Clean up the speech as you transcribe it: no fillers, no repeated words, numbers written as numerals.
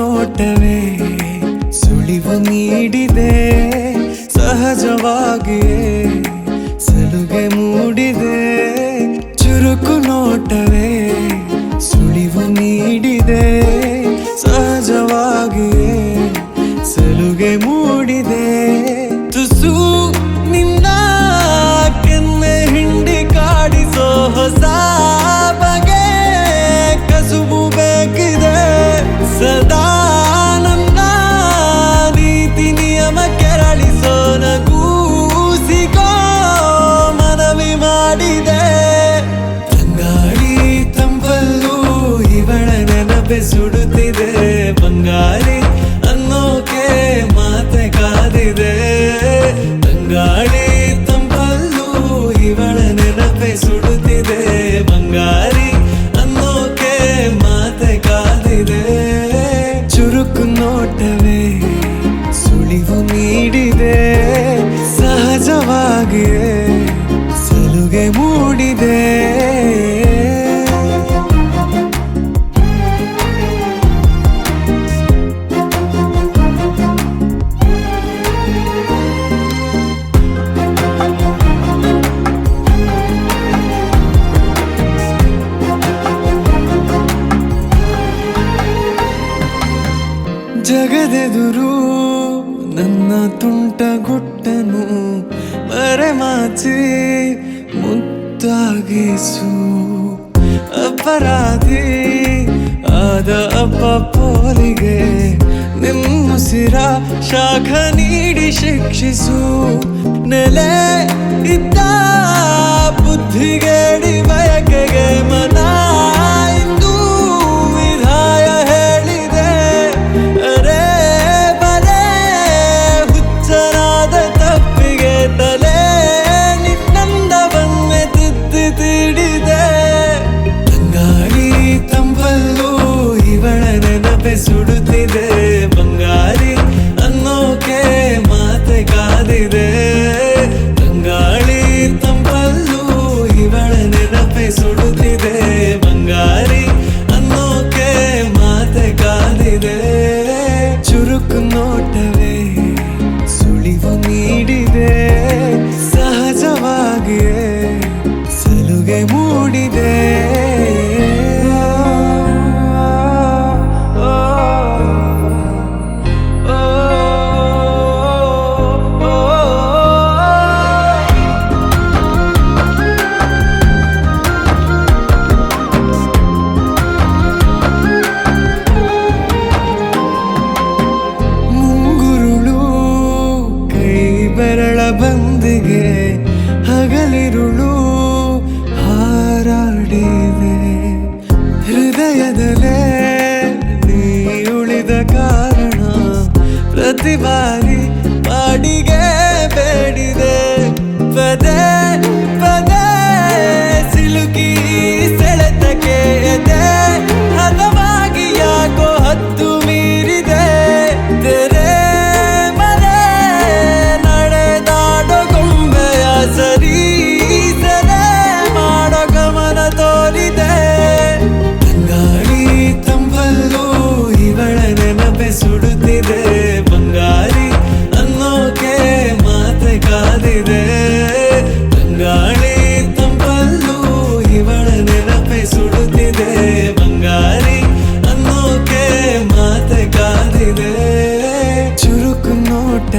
ನೋಟವೇ ಸುಳಿವು ನೀಡಿದೆ, ಸಹಜವಾಗಿಯೇ ಸಲುಗೆ ಮೂಡಿದೆ. ಚುರುಕು ನೋಟವೇ ಸುಳಿವು ನೀಡಿದೆ, ಸಹಜವಾಗಿಯೇ ಸಲುಗೆ ಮೂಡಿದೆ. ತುಸು ನಿನ್ನ ಕೆನ್ನೆ ಹಿಂಡಿ ಕಾಡಿಸೋ ಹೊಸ ಬಗೆ ಕಸುಬು ಬೇಕಿದೆ. ಸದಾ ನನ್ನ ನೀತಿ ನಿಯಮ ಕೆರಳಿಸೋ ನಗೂಸಿಗೋ ಮನವಿ ಮಾಡಿದೆ. ತಂಗಾಳಿ ತಂಪಲ್ಲೂ ಇವಳ ನೆನಪೆ ಸುಡುತ್ತಿದೆ. ಬಂಗಾರಿ ಅನ್ನೋಕೆ ಮಾತೆ ಕಾದಿದೆ. ತಂಗಾಳಿ ತಂಪಲ್ಲೂ ಇವಳ ನೆನಪೆ ಸುಡುತ್ತಿದೆ. ಬಂಗಾರಿ ಅನ್ನೋಕೆ ಮಾತೆ ಕಾದಿದೆ. ಚುರುಕು ನೋಟವೇ ಸುಳಿವು ನೀಡಿದೆ, ಸಹಜವಾಗಿಯೇ ಸಲುಗೆ ಮೂಡಿದೆ. ಜಗದೆದುರು ನನ್ನ ತುಂಟ ಗುಟ್ಟನು ಮರೆಮಾಚಿ ಮುದ್ದಾಗಿಸು. ಅಪರಾಧಿ ಆದ ಅಪ್ಪ ಪೋಲಿಗೆ ನಿಮ್ಮುಸಿರ ಶಾಖ ನೀಡಿ ಶಿಕ್ಷಿಸು. ನೆಲೆ ಇದ್ದ ಬುದ್ಧಿಗೇಡಿ ಬಯಕೆಗೆ ಮನ ಇಂದು ವಿಧಾಯ ಹೇಳಿದೆ. ಅರೆ ಬಲೆ ಹುಚ್ಚನಾದ ತಪ್ಪಿಗೆ ತಲೆ ನಿನ್ನಂದವನ್ನೇ ತಿದ್ದಿ ತೀಡಿದೆ. ತಂಗಾಳಿ ತಂಪಲ್ಲೂ ಇವಳ ನೆನಪೆ ಸುಡುತ್ತಿದೆ. ಬಂಗಾರಿ ಅನ್ನೋಕೆ ಮಾತೆ ಕಾದಿದೆ. ತಂಗಾಳಿ ತಂಪಲ್ಲೂ ಇವಳ ನೆನಪೆ ಸುಡುತ್ತಿದೆ. ಬಂಗಾರಿ ಅನ್ನೋಕೆ ಮಾತೆ ಕಾದಿದೆ. ಚುರುಕು ನೋಟವೇ ಸುಳಿವು ನೀಡಿದೆ, ಸಹಜವಾಗಿಯೇ ಸಲುಗೆ ಮೂಡಿದೆ. ಬೆರಳ ಬಂದಿಗೆ ಹಗಲಿರುಳು ಹಾರಾಡಿದೆ. ಹೃದಯದಲ್ಲೇ ನೀ ಉಳಿದ ಕಾರಣ ಪ್ರತಿ ಬಾರಿ ಬಾಡಿಗೆ ಬೇಡಿದೆ. ಪದೇ ಪದೇ ಸಿಲುಕಿ ಸೆಳೆತಕ್ಕೆ ಎದೆ ಹದವಾಗಿ ಯಾಕೋ ಹತ್ತು ಮೀರಿದೆ. ತೆರೆ ಸರಿ ಸರೆ ಮಾಡೋ ಗಮನ ತೋರಿದೆ. ತಂಗಾಳಿ ತಂಪಲ್ಲೂ ಇವಳ ನೆನಪೆ ಸುಡುತ್ತಿದೆ. ಬಂಗಾರಿ ಅನ್ನೋಕೆ ಮಾತೆ ಕಾದಿದೆ. ತಂಗಾಳಿ ತಂಪಲ್ಲೂ ಇವಳ ನೆನಪೆ ಸುಡುತ್ತಿದೆ. ಬಂಗಾರಿ ಅನ್ನೋಕೆ ಮಾತೆ ಕಾದಿದೆ. ಚುರುಕು ನೋಟ